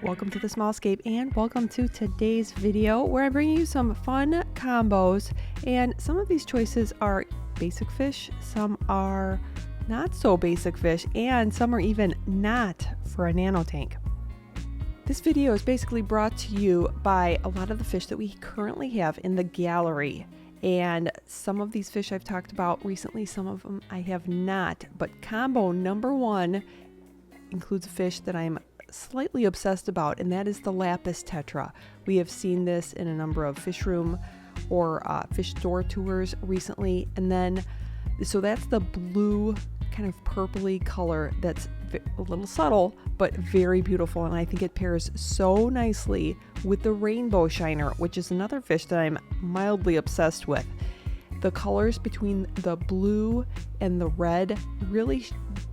Welcome to the Smallscape and welcome to today's video where I'm bringing you some fun combos, and some of these choices are basic fish, some are not so basic fish, and some are even not for a nano tank. This video is basically brought to you by a lot of the fish that we currently have in the gallery, and some of these fish I've talked about recently, some of them I have not, but combo number one includes a fish that I'm slightly obsessed about, and that is the lapis tetra. We have seen this in a number of fish room or fish store tours recently, and then so that's the blue kind of purpley color that's a little subtle but very beautiful, and I think it pairs so nicely with the rainbow shiner, which is another fish that I'm mildly obsessed with. The colors between the blue and the red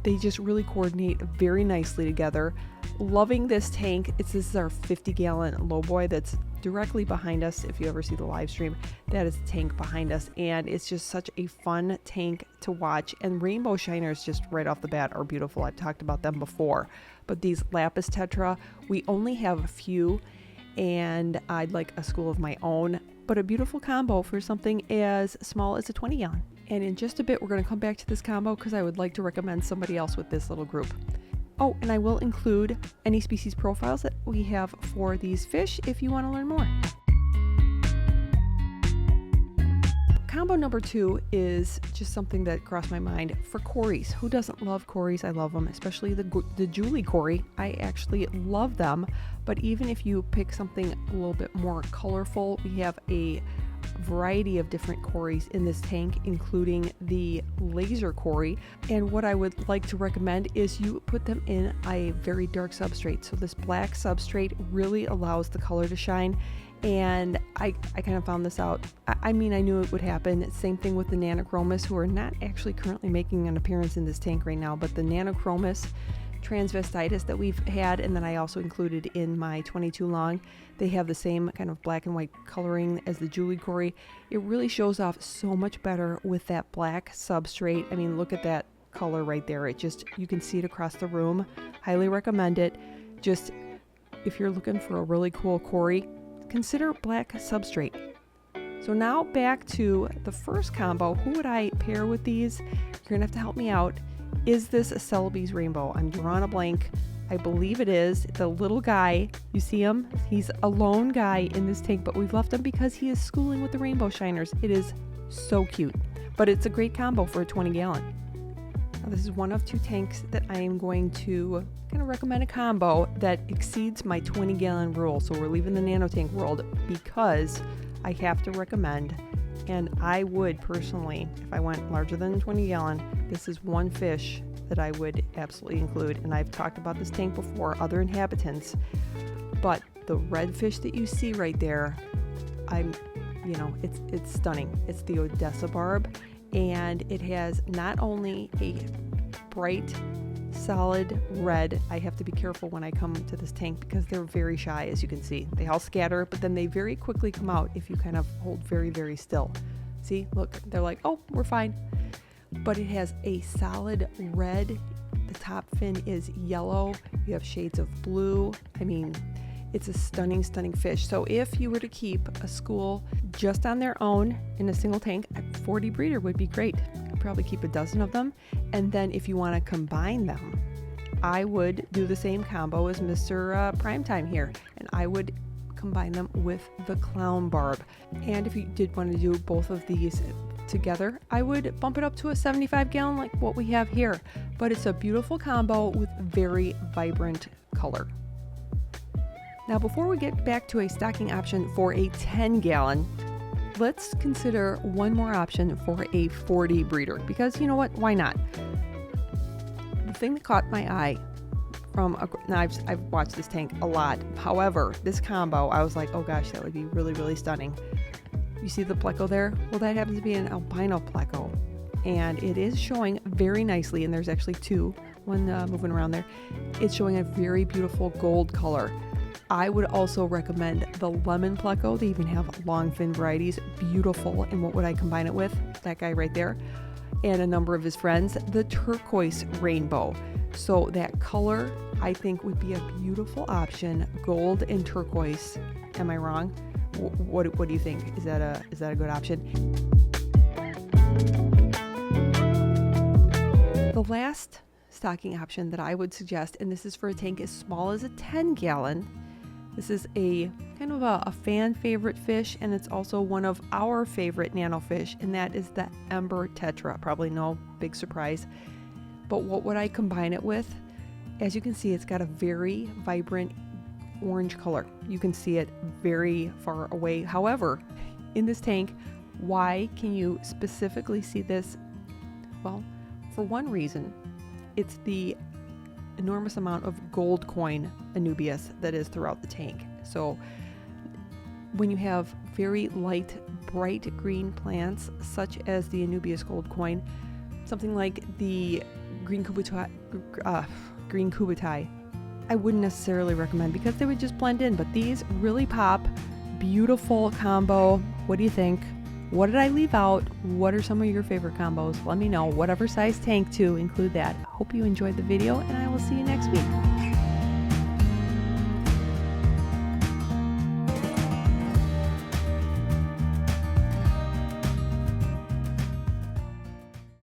they just really coordinate very nicely together. Loving this tank. This is our 50-gallon lowboy that's directly behind us. If you ever see the live stream, that is the tank behind us, and it's just such a fun tank to watch. And rainbow shiners just right off the bat are beautiful. I've talked about them before, but these lapis tetra, we only have a few, and I'd like a school of my own, but a beautiful combo for something as small as a 20-gallon. And in just a bit, we're going to come back to this combo because I would like to recommend somebody else with this little group. Oh, and I will include any species profiles that we have for these fish if you want to learn more. Combo number two is just something that crossed my mind for cories. Who doesn't love cories? I love them, especially the Julie cory. I actually love them, but even if you pick something a little bit more colorful, we have a variety of different cories in this tank, including the laser cory. And what I would like to recommend is you put them in a very dark substrate. So this black substrate really allows the color to shine. And I kind of found this out. I mean, I knew it would happen. Same thing with the nanochromis, who are not actually currently making an appearance in this tank right now, but the nanochromis transvestitis that we've had, and then I also included in my 22 long, they have the same kind of black and white coloring as the Julie cory. It really shows off so much better with that black substrate. I mean, look at that color right there. It just, you can see it across the room. Highly recommend it. Just if you're looking for a really cool cory, consider black substrate. So now back to the first combo. Who would I pair with these? You're gonna have to help me out. Is this a Celebes rainbow? I'm drawing a blank. I believe it is. The little guy, you see him? He's a lone guy in this tank, but we've left him because he is schooling with the rainbow shiners. It is so cute, but it's a great combo for a 20-gallon. Now, this is one of two tanks that I am going to kind of recommend a combo that exceeds my 20-gallon rule. So we're leaving the nano tank world because I have to recommend, and I would personally, if I went larger than 20-gallon, this is one fish that I would absolutely include. And I've talked about this tank before, other inhabitants, but the red fish that you see right there, it's stunning. It's the Odessa barb, and it has not only a bright, solid red. I have to be careful when I come to this tank because they're very shy, as you can see. They all scatter, but then they very quickly come out if you kind of hold very, very still. See, look, they're like, oh, we're fine. But it has a solid red. The top fin is yellow. You have shades of blue. I mean, it's a stunning, stunning fish. So if you were to keep a school just on their own in a single tank, a 40 breeder would be great. I'd probably keep a dozen of them. And then if you want to combine them, I would do the same combo as Mr. Primetime here. And I would combine them with the clown barb. And if you did want to do both of these together, I would bump it up to a 75-gallon like what we have here. But it's a beautiful combo with very vibrant color. Now, before we get back to a stocking option for a 10-gallon, let's consider one more option for a 40 breeder, because you know what? Why not? The thing that caught my eye I've watched this tank a lot. However, this combo, I was like, oh gosh, that would be really, really stunning. You see the plecco there? Well, that happens to be an albino plecco, and it is showing very nicely, and there's actually one moving around there. It's showing a very beautiful gold color. I would also recommend the lemon plecco. They even have long fin varieties, beautiful. And what would I combine it with? That guy right there, and a number of his friends, the turquoise rainbow. So that color, I think, would be a beautiful option. Gold and turquoise. Am I wrong? What do you think? Is that a good option? The last stocking option that I would suggest, and this is for a tank as small as a 10-gallon. This is a kind of a fan favorite fish, and it's also one of our favorite nano fish, and that is the Ember tetra. Probably no big surprise. But what would I combine it with? As you can see, it's got a very vibrant orange color. You can see it very far away. However, in this tank, why can you specifically see this? Well, for one reason, it's the enormous amount of gold coin Anubias that is throughout the tank. So when you have very light, bright green plants, such as the Anubias gold coin, something like the green cubitai, I wouldn't necessarily recommend because they would just blend in, but these really pop. Beautiful combo. What do you think? What did I leave out? What are some of your favorite combos? Let me know. Whatever size tank to include that. Hope you enjoyed the video, and I will see you next week.